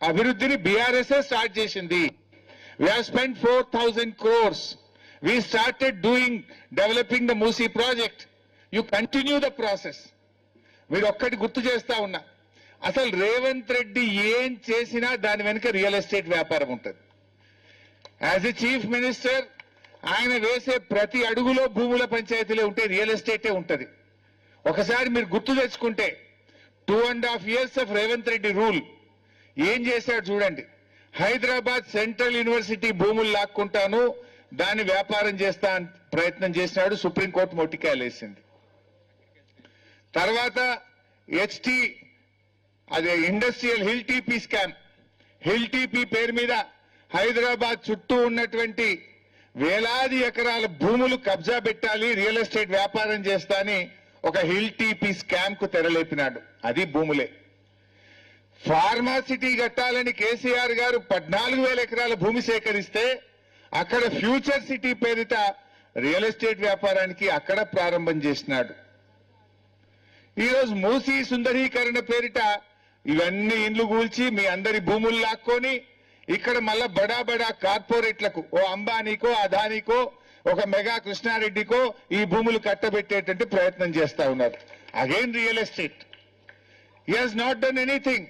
అభివృద్ధిని బీఆర్ఎస్ఏ స్టార్ట్ చేసింది. We have spent 4,000 crores. We started developing the Musi project. You continue the process. మీరు ఒక్కటి గుర్తు చేస్తా ఉన్నా, అసలు రేవంత్ రెడ్డి ఏం చేసినా దాని వెనుక రియల్ ఎస్టేట్ వ్యాపారం ఉంటుంది. యాజ్ ఎ చీఫ్ మినిస్టర్ ఆయన వేసే ప్రతి అడుగులో భూముల పంచాయతీలే ఉంటే రియల్ ఎస్టేటే ఉంటుంది. ఒకసారి మీరు గుర్తు తెచ్చుకుంటే 2.5 years of Revanth Reddy rule ఏం చేశాడు చూడండి. హైదరాబాద్ సెంట్రల్ యూనివర్సిటీ భూములు లాక్కుంటాను, దాన్ని వ్యాపారం చేస్తా ప్రయత్నం చేసినాడు. సుప్రీంకోర్టు మొట్టికాయలేసింది. తర్వాత అదే industrial hill TP scam, hill TP పేరు మీద హైదరాబాద్ చుట్టూ ఉన్నటువంటి వేలాది ఎకరాల భూములు కబ్జా పెట్టాలి, రియల్ ఎస్టేట్ వ్యాపారం చేస్తా అని ఒక హిల్ టీపీ స్కామ్ కు తెరలేపినాడు. అది భూములే. ఫార్మాసిటీ కట్టాలని కేసీఆర్ గారు 14,000 ఎకరాల భూమి సేకరిస్తే అక్కడ ఫ్యూచర్ సిటీ పేరిట రియల్ ఎస్టేట్ వ్యాపారానికి అక్కడ ప్రారంభం చేసినాడు. ఈరోజు మూసీ సుందరీకరణ పేరిట ఇవన్నీ ఇండ్లు కూల్చి మీ అందరి భూములు లాక్కొని ఇక్కడ మళ్ళా బడా బడా కార్పొరేట్లకు, ఓ అంబానీకో అదానీకో ఒక మెగా కృష్ణారెడ్డికో ఈ భూములు కట్టబెట్టేటువంటి ప్రయత్నం చేస్తా ఉన్నారు. Again real estate. He has not done anything.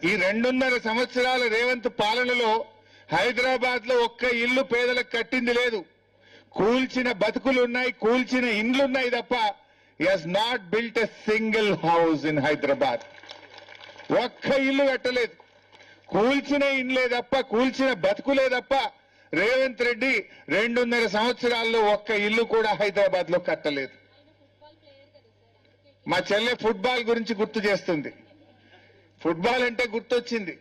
ఈ 2.5 సంవత్సరాల రేవంత్ పాలనలో హైదరాబాద్ లో ఒక్క ఇల్లు పేదలకు కట్టింది లేదు. కూల్చిన బతుకులు ఉన్నాయి, కూల్చిన ఇండ్లున్నాయి తప్ప he has not built a single house in Hyderabad. ఒక్క ఇల్లు కట్టలేదు. కూల్చిన ఇండ్లే తప్ప, కూల్చిన బతుకులే తప్ప రేవంత్ రెడ్డి 2.5 సంవత్సరాల్లో ఒక్క ఇల్లు కూడా హైదరాబాద్ లో కట్టలేదు. మా చెల్లె ఫుట్బాల్ గురించి గుర్తు చేస్తుంది. ఫుట్బాల్ అంటే గుర్తొచ్చింది.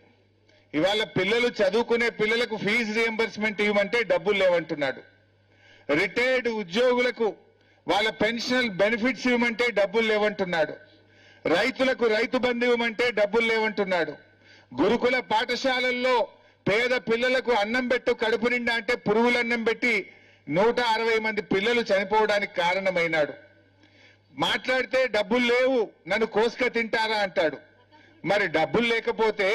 ఇవాళ పిల్లలు చదువుకునే పిల్లలకు ఫీజు రియంబర్స్మెంట్ ఇవ్వమంటే డబ్బులు లేవంటున్నాడు. రిటైర్డ్ ఉద్యోగులకు వాళ్ళ పెన్షనల్ బెనిఫిట్స్ ఇవ్వమంటే డబ్బులు లేవంటున్నాడు. రైతులకు రైతు బంధు ఇవ్వమంటే డబ్బులు లేవంటున్నాడు. గురుకుల పాఠశాలల్లో పేద పిల్లలకు అన్నం పెట్టు కడుపు నిండా అంటే పురుగులు అన్నం పెట్టి 160 మంది పిల్లలు చనిపోవడానికి కారణమైనాడు. మాట్లాడితే డబ్బులు లేవు, నన్ను కోసుక తింటారా అంటాడు. మరి డబ్బులు లేకపోతే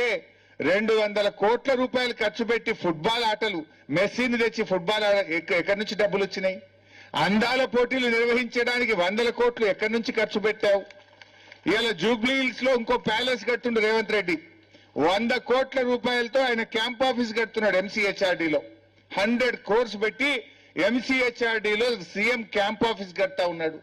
200 కోట్ల రూపాయలు ఖర్చు పెట్టి ఫుట్బాల్ ఆటలు, మెస్సీని తెచ్చి ఫుట్బాల్ ఎక్కడి నుంచి డబ్బులు వచ్చినాయి? అందాల పోటీలు నిర్వహించడానికి 100 కోట్లు ఎక్కడి నుంచి ఖర్చు పెట్టావు? ఇవాళ జూబ్లీ హిల్స్ లో ఇంకో ప్యాలెస్ కట్టుండు రేవంత్ రెడ్డి. 100 కోట్ల రూపాయలతో ఆయన క్యాంప్ ఆఫీస్ కడుతున్నాడు ఎంసీహెచ్ఆర్డీలో. 100 crores పెట్టి ఎంసీహెచ్ఆర్డీలో సీఎం క్యాంప్ ఆఫీస్ కడతా ఉన్నాడు.